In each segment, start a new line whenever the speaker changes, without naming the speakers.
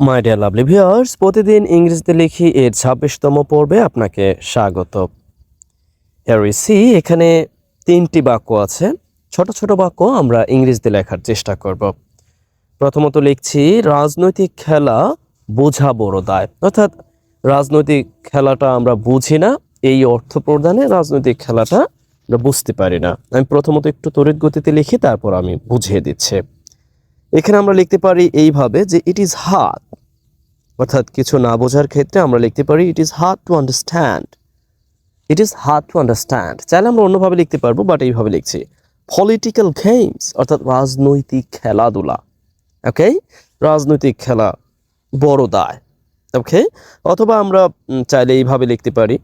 My dear lovely viewers, প্রতিদিন ইংরেজিতে লিখি এর ২৬তম পর্বে আপনাকে স্বাগত। হিয়ার উই সি, এখানে ৩টি বাক্য আছে। ছোট ছোট বাক্য আমরা ইংরেজিতে লেখার চেষ্টা করব। প্রথমত লিখছি, রাজনৈতিক খেলা বোঝা বড় দায়। অর্থাৎ রাজনৈতিক খেলাটা আমরা বুঝি না, এই অর্থ প্রদানে রাজনৈতিক খেলাটা আমরা বুঝতে পারি না। আমি প্রথমত একটু তড়িৎ গতিতে লিখি, তারপর আমি বুঝিয়ে দিচ্ছি। এখানে আমরা লিখতে পারি এইভাবে যে ইট ইজ হার্ড, অর্থাৎ কিছু না বোঝার ক্ষেত্রে আমরা লিখতে পারি it is hard to understand. It is hard to understand চাইলে আমরা অন্যভাবে লিখতে পারবো, বাট এইভাবে লিখছি। পলিটিক্যাল গেমস, অর্থাৎ রাজনৈতিক খেলাধুলা। ওকে, রাজনৈতিক খেলা বড় দায়। ওকে, অথবা আমরা চাইলে এইভাবে লিখতে পারি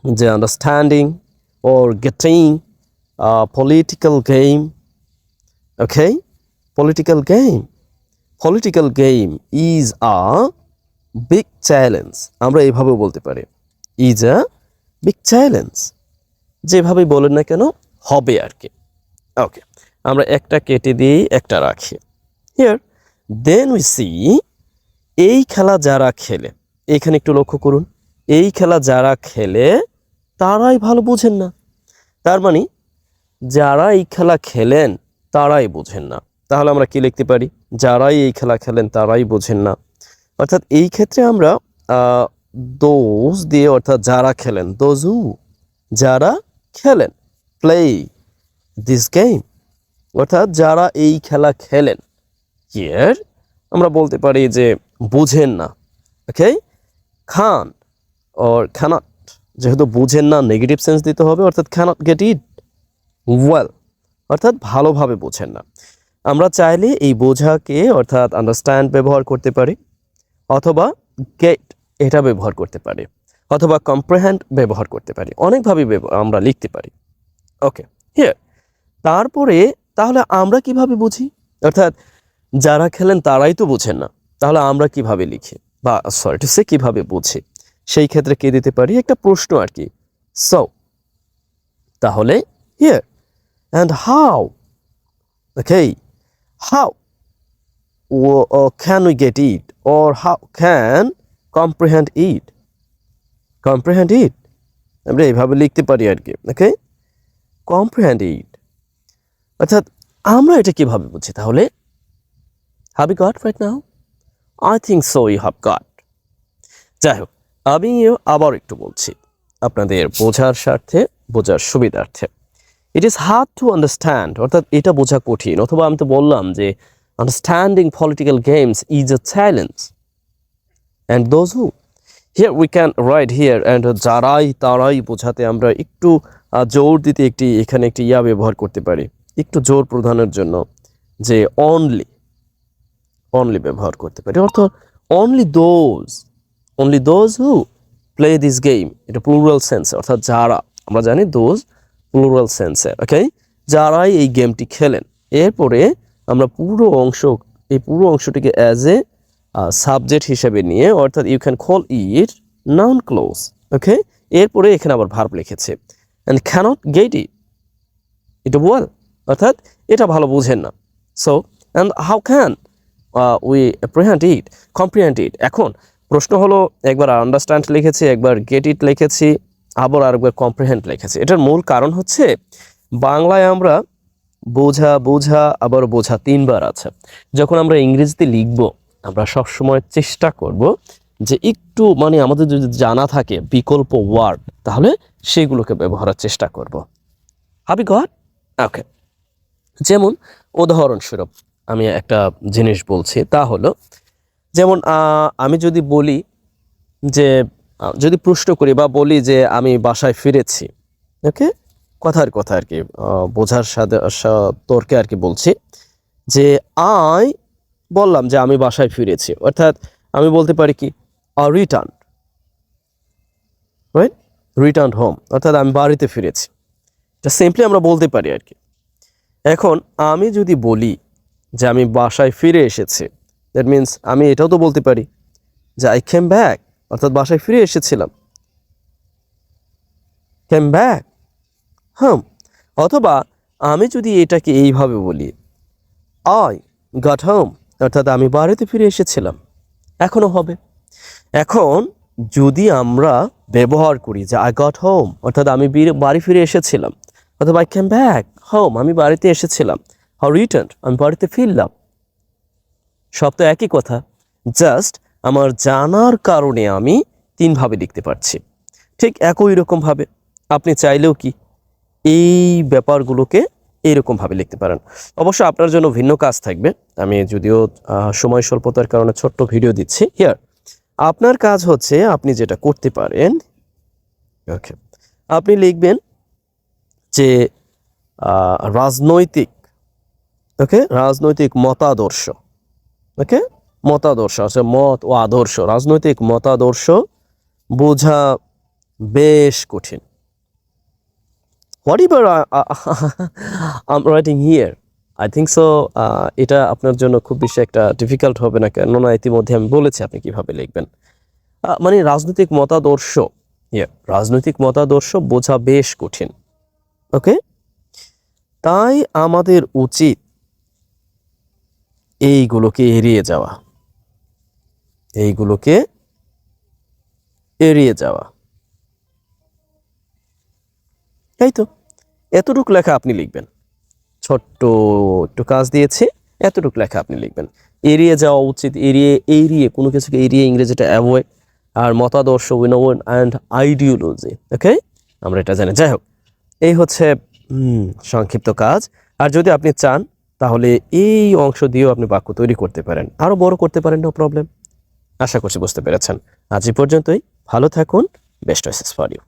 যে understanding or getting a political game. Okay, political game. Political game is a big challenge. আমরা এইভাবে বলতে পারি is a big challenge, যেভাবেই বলেন না কেন হবে আর কি। ওকে, আমরা একটা কেটে দিই, একটা রাখি। হিয়ার দেন উই সি, এই খেলা যারা খেলে, এখানে একটু লক্ষ্য করুন, এই খেলা যারা খেলে তারাই ভালো বোঝেন না। তার মানে যারা এই খেলা খেলেন তারাই বোঝেন না। তাহলে আমরা কি লিখতে পারি? যারাই এই খেলা খেলেন তারাই বোঝেন না। অর্থাৎ এই ক্ষেত্রে আমরা দোজ দিয়ে, অর্থাৎ যারা খেলেন, দোজ হু, যারা খেলেন, প্লে দিস গেম, অর্থাৎ যারা এই খেলা খেলেন। হিয়ার আমরা বলতে পারি যে বুঝেন না। ওকে, খান অর ক্যানট, যেহেতু বুঝেন না নেগেটিভ সেন্স দিতে হবে, অর্থাৎ ক্যানট গেট ইট ওয়েল, অর্থাৎ ভালোভাবে বোঝেন না। আমরা চাইলে এই বোঝাকে অর্থাৎ আন্ডারস্ট্যান্ড ব্যবহার করতে পারি, অথবা গেট এটা ব্যবহার করতে পারি, অথবা কম্প্রিহেন্ড ব্যবহার করতে পারি। অনেকভাবে আমরা লিখতে পারি। ওকে, হিয়ার তারপরে তাহলে আমরা কিভাবে বুঝি? অর্থাৎ যারা খেলেন তারাই তো বুঝেন না, তাহলে আমরা কিভাবে লিখি বা সরি টু সে কিভাবে বুঝি? সেই ক্ষেত্রে কে দিতে পারি? একটা প্রশ্ন আর কি। সো তাহলে here and how, okay, how can we get it, or how can comprehend it, comprehend it আমরা এইভাবে লিখতে পারি আর কি। ওকে, comprehend it, অর্থাৎ আমরা এটা কিভাবে বুঝি? তাহলে have you got right now? I think so you have got. যাই হোক, আমি আবার একটু বলছি আপনাদের বোঝার স্বার্থে, বোঝার সুবিধার্থে। It is hard to understand, অর্থাৎ এটা বোঝা কঠিন। অথবা আমি তো বললাম যে understanding political games is a challenge. And those who, here we can write here and যারাই তারাই বোঝাতে আমরা একটু জোর দিতে এখানে একটি ইয়া ব্যবহার করতে পারি, একটু জোর প্রদানের জন্য, যে অনলি, অনলি ব্যবহার করতে পারি। অর্থাৎ only those who play this game, এটা প্লুরাল সেন্স, অর্থাৎ যারা, আমরা জানি দোজ প্লুরাল সেন্সে। ওকে, যারাই এই গেমটি খেলেন। এরপরে আমরা এই পুরো অংশটিকে অ্যাজ এ সাবজেক্ট হিসেবে নিয়ে, অর্থাৎ you can call it noun clause. Okay, এরপরে এখানে আবার ভার্ব লিখেছে, অ্যান্ড ক্যানট গেট ইট, এটা ওয়েল, অর্থাৎ এটা ভালো বুঝেন না। So and how can we comprehend it. এখন প্রশ্ন হলো, একবার আন্ডারস্ট্যান্ড লিখেছি, একবার গেট ইট লিখেছি, আবার আরেকবার কম্প্রিহেন্ড লিখেছি। এটার মূল কারণ হচ্ছে বাংলায় আমরা বোঝা আবার বোঝা 3বার আছে। যখন আমরা ইংরেজিতে লিখব, আমরা সবসময় চেষ্টা করব যে একটু মানে আমাদের যদি জানা থাকে বিকল্প ওয়ার্ড, তাহলে সেগুলোকে ব্যবহারের চেষ্টা করব। Have you got? ওকে, যেমন উদাহরণস্বরূপ আমি একটা জিনিস বলছি, তা হলো যেমন আমি যদি বলি যে, যদি প্রশ্ন করি বা বলি যে আমি বাসায় ফিরেছি। ওকে, কথার কথা আর কি, বোঝার সাথে তর্কে আর কি বলছি যে বললাম যে আমি বাসায় ফিরেছি, অর্থাৎ আমি বলতে পারি কি রিটার্ন, রাইট, রিটার্ন হোম, অর্থাৎ আমি বাড়িতে ফিরেছি। এটা সিম্পলি আমরা বলতে পারি আর কি। এখন আমি যদি বলি যে আমি বাসায় ফিরে এসেছি, দ্যাট মিনস আমি এটাও তো বলতে পারি যে আই কেম ব্যাক, অর্থাৎ বাসায় ফিরে এসেছিলাম, কেম ব্যাক হোম। অথবা আমি যদি এটাকে এইভাবে বলি আই গট হোম, অর্থাৎ আমি বাড়িতে ফিরে এসেছিলাম। এখনো হবে। এখন যদি আমরা ব্যবহার করি যে আই গট হোম, অর্থাৎ আমি বাড়ি ফিরে এসেছিলাম, অথবা আই ক্যাম ব্যাক হোম, আমি বাড়িতে এসেছিলাম, হাউ রিটার্ন, আমি বাড়িতে ফিরলাম, সব তো একই কথা। জাস্ট আমার জানার কারণে আমি তিনভাবে লিখতে পারছি। ঠিক একই রকমভাবে আপনি চাইলেও কি এই ব্যাপারগুলোকে এইরকমভাবে লিখতে পারেন। অবশ্য আপনার জন্য ভিন্ন কাজ থাকবে, আমি যদিও সময় স্বল্পতার কারণে ছোট্ট ভিডিও দিচ্ছি হিয়ার। আপনার কাজ হচ্ছে আপনি যেটা করতে পারেন, ওকে, আপনি লিখবেন যে রাজনৈতিক, ওকে, রাজনৈতিক মতাদর্শ, ওকে, মতাদর্শ আছে, মত ও আদর্শ, রাজনৈতিক মতাদর্শ বোঝা বেশ কঠিন। Whatever I'm writing here, I think so এটা আপনার জন্য খুব বেশি একটা ডিফিকাল্ট হবে না, কেননা ইতিমধ্যে আমি বলেছি আপনি কিভাবে লিখবেন। মানে রাজনৈতিক মতাদর্শ, রাজনৈতিক মতাদর্শ বোঝা বেশ কঠিন, ওকে। তাই আমাদের উচিত এইগুলোকে এড়িয়ে যাওয়া, এইগুলোকে এড়িয়ে যাওয়া, তাই তো। এতটুকু লেখা আপনি লিখবেন, ছোট্ট একটু কাজ দিয়েছি, এতটুকু লেখা আপনি লিখবেন। এড়িয়ে যাওয়া উচিত, এড়িয়ে কোনো কিছুকে এড়িয়ে, ইংরেজিটা অ্যাভয়েড, আর মতাদর্শ উইনোন অ্যান্ড আইডিওলজি, ওকে, আমরা এটা জানি। যাই হোক, এই হচ্ছে সংক্ষিপ্ত কাজ। আর যদি আপনি চান তাহলে এই অংশ দিয়েও আপনি বাক্য তৈরি করতে পারেন, আরও বড় করতে পারেন, নো প্রবলেম। আশা করছি বুঝতে পেরেছেন। আজ এই পর্যন্তই, ভালো থাকুন, বেস্ট উইশেস ফর ইউ।